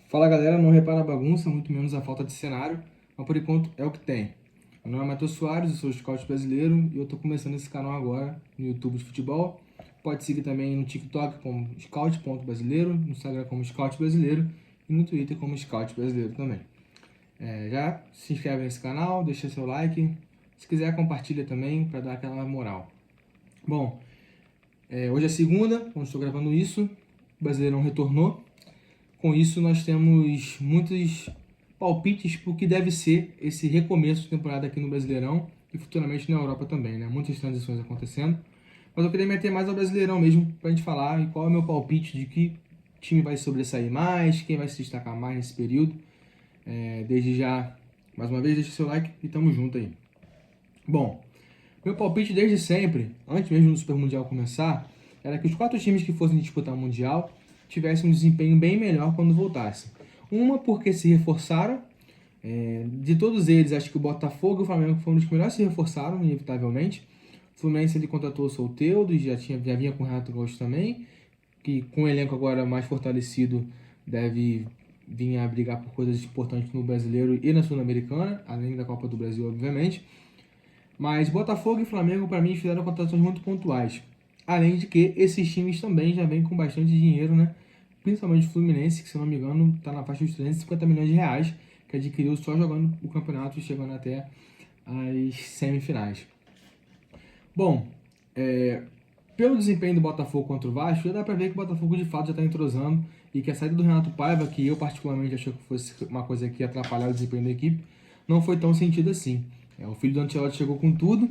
Fala galera, não repara a bagunça, muito menos a falta de cenário, mas por enquanto é o que tem. Meu nome é Matheus Soares, eu sou scout brasileiro e eu tô começando esse canal agora no YouTube de futebol. Pode seguir também no TikTok como scout.brasileiro, no Instagram como scout brasileiro e no Twitter como scout brasileiro também. Já se inscreve nesse canal, deixa seu like, se quiser compartilha também para dar aquela moral. Bom, hoje é segunda, quando estou gravando isso, o Brasileirão retornou. Com isso, nós temos muitos palpites para o que deve ser esse recomeço de temporada aqui no Brasileirão e futuramente na Europa também, né? Muitas transições acontecendo. Mas eu queria meter mais ao Brasileirão mesmo, para a gente falar e qual é o meu palpite de que time vai sobressair mais, quem vai se destacar mais nesse período. Desde já, mais uma vez, deixa seu like e tamo junto aí. Bom, meu palpite desde sempre, antes mesmo do Super Mundial começar, era que os 4 times que fossem disputar o Mundial tivessem um desempenho bem melhor quando voltassem. Uma porque se reforçaram, de todos eles, acho que o Botafogo e o Flamengo foram os que melhor se reforçaram, inevitavelmente. O Fluminense ele contratou o Soteldo e já vinha com o Renato Gaúcho também, que com o elenco agora mais fortalecido deve vir a brigar por coisas importantes no Brasileiro e na Sul-Americana, além da Copa do Brasil, obviamente. Mas Botafogo e Flamengo, para mim, fizeram contratações muito pontuais. Além de que esses times também já vêm com bastante dinheiro, né? Principalmente o Fluminense, que se eu não me engano está na faixa dos 350 milhões de reais, que adquiriu só jogando o campeonato e chegando até as semifinais. Bom, pelo desempenho do Botafogo contra o Vasco, já dá para ver que o Botafogo de fato já está entrosando e que a saída do Renato Paiva, que eu particularmente achei que fosse uma coisa que ia atrapalhar o desempenho da equipe, não foi tão sentido assim. O filho do Ancelotti chegou com tudo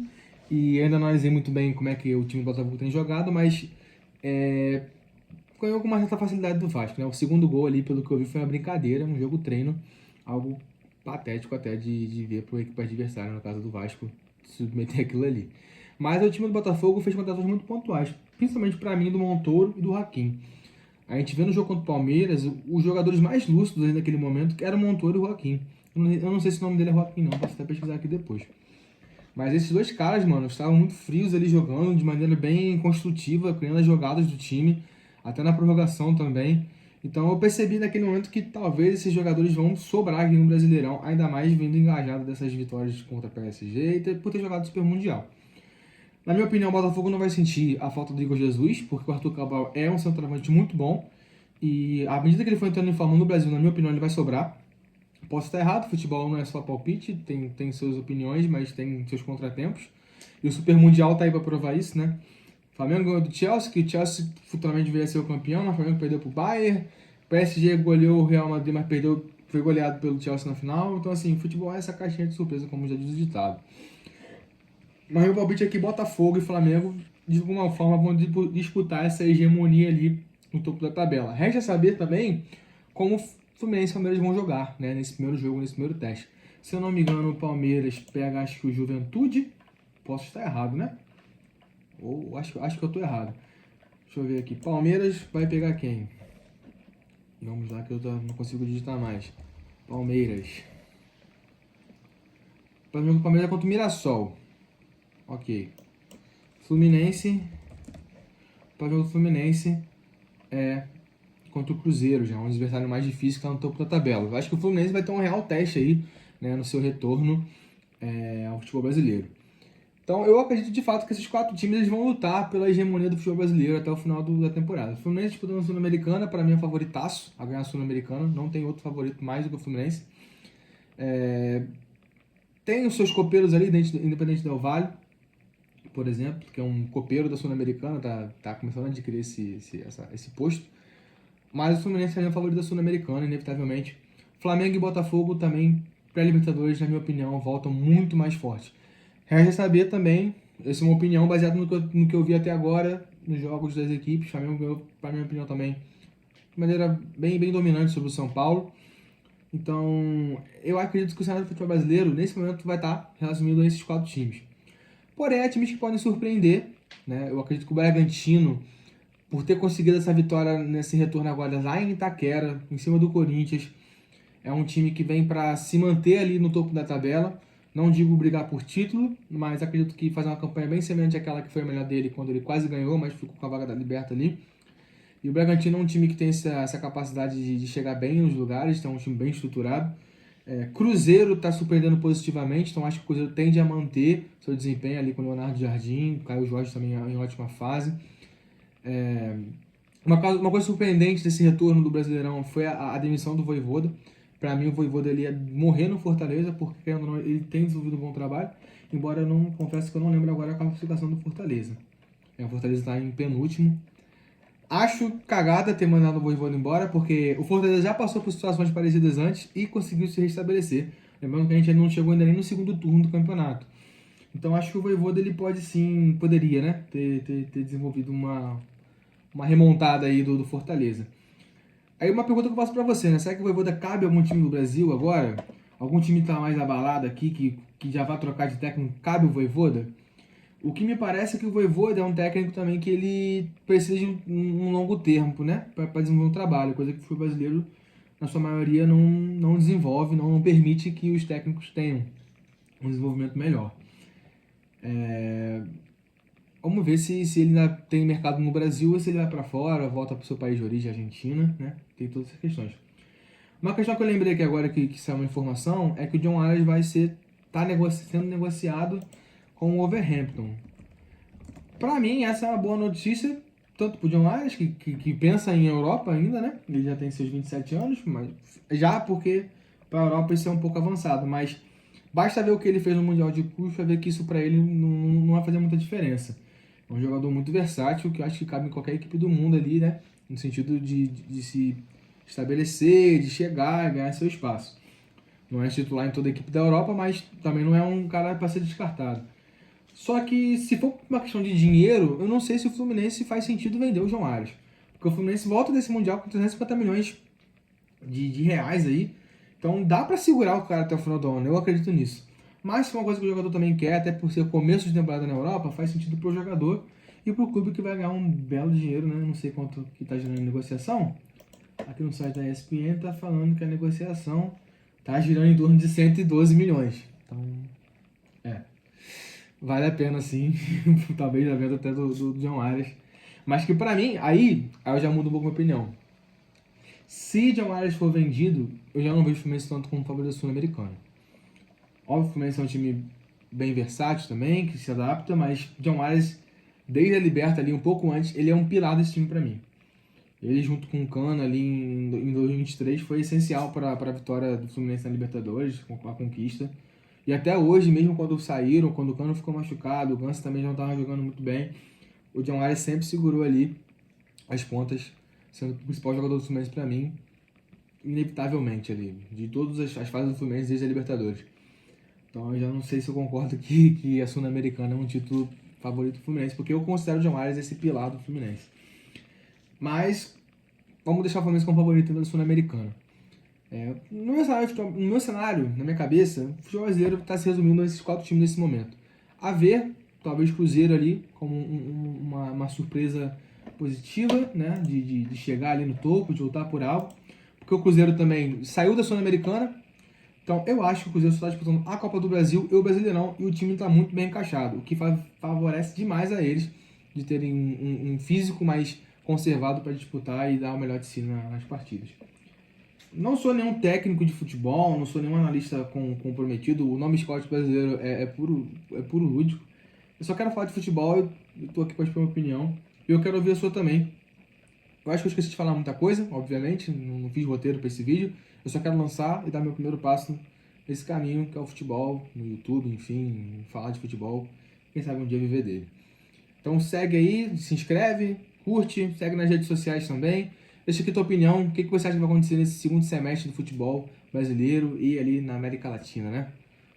e ainda não analisei muito bem como é que o time do Botafogo tem jogado, mas ganhou com uma certa facilidade do Vasco, né? O segundo gol ali, pelo que eu vi, foi uma brincadeira, um jogo treino, algo patético até de ver para a equipe adversária, no caso do Vasco, submeter aquilo ali. Mas o time do Botafogo fez contratações muito pontuais, principalmente para mim do Montoro e do Joaquim. A gente vê no jogo contra o Palmeiras, os jogadores mais lúcidos ali naquele momento que eram o Montoro e o Joaquim. Eu não sei se o nome dele é Joaquim não, posso até pesquisar aqui depois. Mas esses dois caras, mano, estavam muito frios ali jogando de maneira bem construtiva, criando as jogadas do time, até na prorrogação também. Então eu percebi naquele momento que talvez esses jogadores vão sobrar aqui no Brasileirão, ainda mais vindo engajado dessas vitórias contra a PSG e por ter jogado o Super Mundial. Na minha opinião, o Botafogo não vai sentir a falta do Igor Jesus, porque o Arthur Cabral é um centroavante muito bom. E à medida que ele for entrando em forma no Brasil, na minha opinião, ele vai sobrar. Posso estar errado, futebol não é só palpite, tem suas opiniões, mas tem seus contratempos. E o Super Mundial tá aí para provar isso, né? O Flamengo ganhou do Chelsea, que o Chelsea futuramente veio a ser o campeão, mas o Flamengo perdeu pro Bayern. O PSG goleou o Real Madrid, mas foi goleado pelo Chelsea na final. Então, assim, futebol é essa caixinha de surpresa, como já diz o ditado. Mas meu palpite é que Botafogo e Flamengo, de alguma forma, vão disputar essa hegemonia ali no topo da tabela. Resta saber também como Fluminense e Palmeiras vão jogar, né, nesse primeiro jogo, nesse primeiro teste. Se eu não me engano, o Palmeiras pega, acho que o Juventude. Posso estar errado, né? Ou acho que eu estou errado. Deixa eu ver aqui. Palmeiras vai pegar quem? Vamos lá que eu não consigo digitar mais. Palmeiras. O Palmeiras é contra o Mirassol. Ok. Fluminense. O jogo do Fluminense é contra o Cruzeiro, já é um adversário mais difícil que está no topo da tabela. Eu acho que o Fluminense vai ter um real teste aí, né, no seu retorno ao futebol brasileiro. Então eu acredito de fato que esses 4 times eles vão lutar pela hegemonia do futebol brasileiro até o final da temporada. O Fluminense disputando a Sul-Americana, para mim é favoritaço a ganhar a Sul-Americana, não tem outro favorito mais do que o Fluminense. Tem os seus copeiros ali, Independente Del Valle, por exemplo, que é um copeiro da Sul-Americana, tá começando a adquirir esse posto. Mas o Fluminense é o favorito da Sul-Americana, inevitavelmente. Flamengo e Botafogo também, pré-Libertadores, na minha opinião, voltam muito mais forte. Resta saber também, essa é uma opinião baseada no que eu vi até agora, nos jogos das equipes. O Flamengo ganhou, para minha opinião, também de maneira bem dominante sobre o São Paulo. Então, eu acredito que o cenário do futebol brasileiro, nesse momento, vai estar resumido a esses 4 times. Porém, há times que podem surpreender, né? Eu acredito que o Bragantino, por ter conseguido essa vitória nesse retorno agora lá em Itaquera, em cima do Corinthians, é um time que vem para se manter ali no topo da tabela. Não digo brigar por título, mas acredito que fazer uma campanha bem semelhante àquela que foi a melhor dele quando ele quase ganhou, mas ficou com a vaga da Liberta ali. E o Bragantino é um time que tem essa capacidade de chegar bem nos lugares, então é um time bem estruturado. Cruzeiro está surpreendendo positivamente, então acho que o Cruzeiro tende a manter seu desempenho ali com o Leonardo Jardim, Caio Jorge também em ótima fase. Uma coisa surpreendente desse retorno do Brasileirão foi a demissão do Vojvoda. Para mim, o Vojvoda ele ia morrer no Fortaleza, porque querendo ou não, ele tem desenvolvido um bom trabalho, embora eu não confesso que eu não lembro agora a classificação do Fortaleza. O Fortaleza está em penúltimo. Acho cagada ter mandado o Vojvoda embora, porque o Fortaleza já passou por situações parecidas antes e conseguiu se restabelecer. Lembrando que a gente ainda não chegou ainda nem no segundo turno do campeonato. Então acho que o Vojvoda ele pode sim, poderia, né, ter desenvolvido uma remontada aí do Fortaleza. Aí uma pergunta que eu faço pra você, né? Será que o Vojvoda cabe a algum time do Brasil agora? Algum time que tá mais abalado aqui, que já vai trocar de técnico, cabe o Vojvoda? O que me parece é que o Vojvoda é um técnico também que ele precisa de um longo tempo, né? Para desenvolver um trabalho, coisa que o futebol brasileiro, na sua maioria, não desenvolve, não permite que os técnicos tenham um desenvolvimento melhor. Vamos ver se ele ainda tem mercado no Brasil ou se ele vai para fora, volta para o seu país de origem, Argentina, né? Tem todas essas questões. Uma questão que eu lembrei aqui agora que saiu uma informação é que o John Arias vai sendo negociado com o Wolverhampton. Para mim, essa é uma boa notícia, tanto pro John Arias, que pensa em Europa ainda, né? Ele já tem seus 27 anos, mas já porque para a Europa isso é um pouco avançado, mas basta ver o que ele fez no Mundial de Clubes para ver que isso para ele não vai fazer muita diferença. É um jogador muito versátil, que eu acho que cabe em qualquer equipe do mundo ali, né? No sentido de se estabelecer, de chegar e ganhar seu espaço. Não é titular em toda a equipe da Europa, mas também não é um cara para ser descartado. Só que se for uma questão de dinheiro, eu não sei se o Fluminense faz sentido vender o João Arias. Porque o Fluminense volta desse Mundial com 350 milhões de reais aí. Então dá para segurar o cara até o final do ano, eu acredito nisso. Mas se é uma coisa que o jogador também quer, até por ser começo de temporada na Europa, faz sentido pro jogador e pro clube que vai ganhar um belo dinheiro, né? Não sei quanto que tá girando a negociação. Aqui no site da ESPN tá falando que a negociação tá girando em torno de 112 milhões. Então, vale a pena sim, talvez a venda até do John Arias. Mas que pra mim, aí eu já mudo um pouco a minha opinião. Se John Arias for vendido, eu já não vejo o Fluminense tanto como favorito sul-americano. Óbvio que o Fluminense é um time bem versátil também, que se adapta, mas John Arias, desde a Liberta ali, um pouco antes, ele é um pilar desse time pra mim. Ele junto com o Cano ali em 2023 foi essencial para a vitória do Fluminense na Libertadores, com a conquista. E até hoje, mesmo quando saíram, quando o Cano ficou machucado, o Ganso também já não estava jogando muito bem, o John Arias sempre segurou ali as pontas, sendo o principal jogador do Fluminense para mim, inevitavelmente ali, de todas as fases do Fluminense desde a Libertadores. Então eu já não sei se eu concordo que a Sul-Americana é um título favorito do Fluminense, porque eu considero o John Arias esse pilar do Fluminense. Mas vamos deixar o Fluminense como favorito da Sul-Americana. No meu cenário, na minha cabeça, o futebol brasileiro está se resumindo a esses 4 times nesse momento. A ver, talvez Cruzeiro ali, como uma surpresa positiva, né? De chegar ali no topo, de lutar por algo. Porque o Cruzeiro também saiu da Sul-Americana. Então eu acho que o Cruzeiro está disputando a Copa do Brasil e o Brasileirão, e o time está muito bem encaixado, o que favorece demais a eles de terem um físico mais conservado para disputar e dar o melhor de si nas partidas. Não sou nenhum técnico de futebol, não sou nenhum analista comprometido. O nome Scout brasileiro é puro lúdico. Eu só quero falar de futebol e estou aqui para expor minha opinião. E eu quero ouvir a sua também. Eu acho que eu esqueci de falar muita coisa, obviamente. Não fiz roteiro para esse vídeo. Eu só quero lançar e dar meu primeiro passo nesse caminho que é o futebol, no YouTube, enfim, falar de futebol. Quem sabe um dia viver dele. Então segue aí, se inscreve, curte, segue nas redes sociais também. Deixa aqui a tua opinião, o que você acha que vai acontecer nesse segundo semestre do futebol brasileiro e ali na América Latina, né?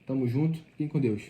Tamo junto, fiquem com Deus.